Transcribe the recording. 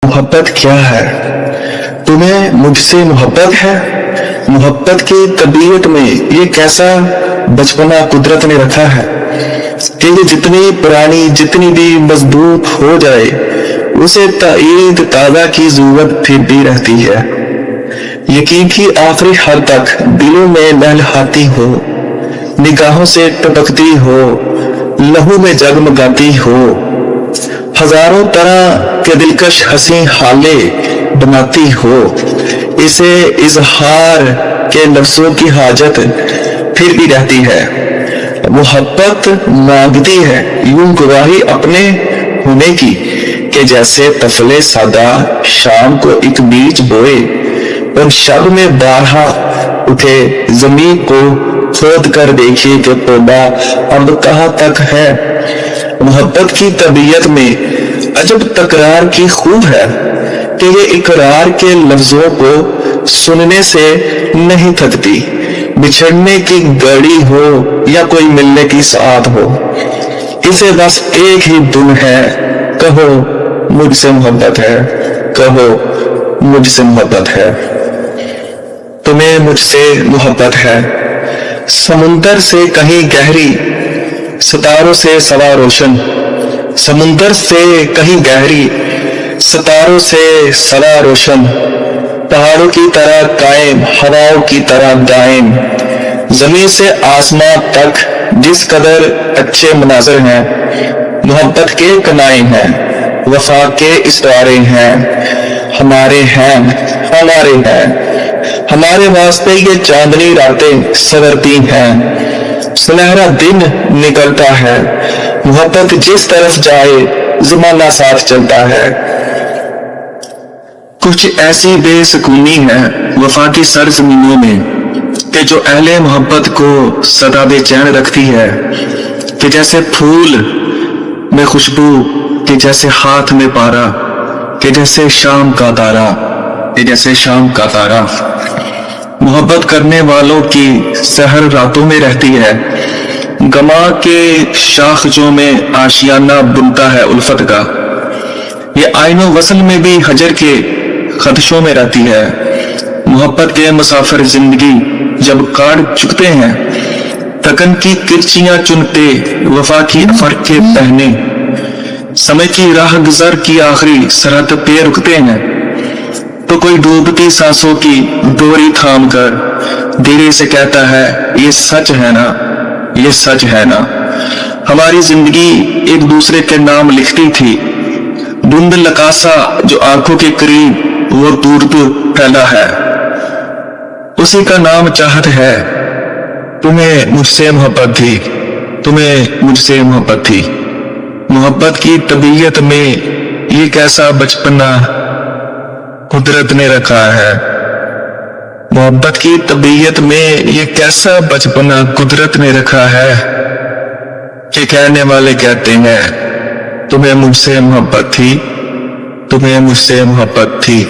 मोहब्बत क्या है? तुम्हें मुझसे मोहब्बत है? मोहब्बत की तबीयत में ये कैसा बचपना कुदरत ने रखा है कि ये जितनी पुरानी जितनी भी मजबूत हो जाए उसे ताईद ताज़ा की जरूरत फिर भी रहती है। यकीन की आखिरी हद तक दिलों में लहलहाती हो, निगाहों से टपकती हो, लहू में जगमगाती हो, हजारों तरह के दिलकश हंसी हाले बनाती हो। इसे इजहार के लफ्जों की हाजत फिर भी रहती है। मोहब्बत मांगती है यूं गवाही अपने होने की कि जैसे तफले सादा शाम को एक बीज बोए और शब में बारहा उठे, जमीन को खोद कर देखिए कि पौधा अब कहाँ तक है। मोहब्बत की तबीयत में अजब तकरार की खूब है कि ये इकरार के लफ्जों को सुनने से नहीं थकती, बिछड़ने की घड़ी हो या कोई मिलने की साथ हो। इसे बस एक ही धुन है, कहो मुझसे मोहब्बत है, कहो मुझसे मोहब्बत है। तुम्हें मुझसे मोहब्बत है। समुंदर से कहीं गहरी, सितारों से सवा रोशन, समुंदर से कहीं गहरी, सितारों से सवा रोशन, पहाड़ों की तरह कायम, हवाओं की तरह दायम, जमीन से आसमां तक जिस कदर अच्छे मनाजर हैं, मोहब्बत के कनाए हैं, वफा के इस्तारे हैं, हमारे हैं, हमारे हैं। हमारे वास्ते ये चांदनी रातें सवरती हैं, सुनहरा दिन निकलता है। मोहब्बत जिस तरफ जाए ज़माना साथ चलता है। कुछ ऐसी बेसुकूनी है वफा की सरजमीनों में कि जो अहले मोहब्बत को सदा बेचैन रखती है, कि जैसे फूल में खुशबू, कि जैसे हाथ में पारा, कि जैसे शाम का तारा, कि जैसे शाम का तारा। मोहब्बत करने वालों की सहर रातों में रहती है, गमा के शाखजों में आशियाना बुनता है उल्फत का। ये आईनो वसल में भी हजर के खदशों में रहती है। मोहब्बत के मुसाफिर जिंदगी जब काट चुकते हैं, थकन की किरचियां चुनते वफा की फर्क के पहने, समय की राह गुजर की आखिरी सरहद पे रुकते हैं, तो कोई डूबती सांसों की डोरी थाम कर धीरे से कहता है ये सच है ना, ये सच है ना। हमारी जिंदगी एक दूसरे के नाम लिखती थी, धुंध लकासा जो आंखों के करीब वो दूर दूर फैला है, उसी का नाम चाहत है। तुम्हें मुझसे मोहब्बत थी, तुम्हें मुझसे मोहब्बत थी। मोहब्बत की तबीयत में ये कैसा बचपना कुदरत ने रखा है। मोहब्बत की तबीयत में ये कैसा बचपना कुदरत ने रखा है कि कहने वाले कहते हैं तुम्हें मुझसे मोहब्बत थी, तुम्हें मुझसे मोहब्बत थी।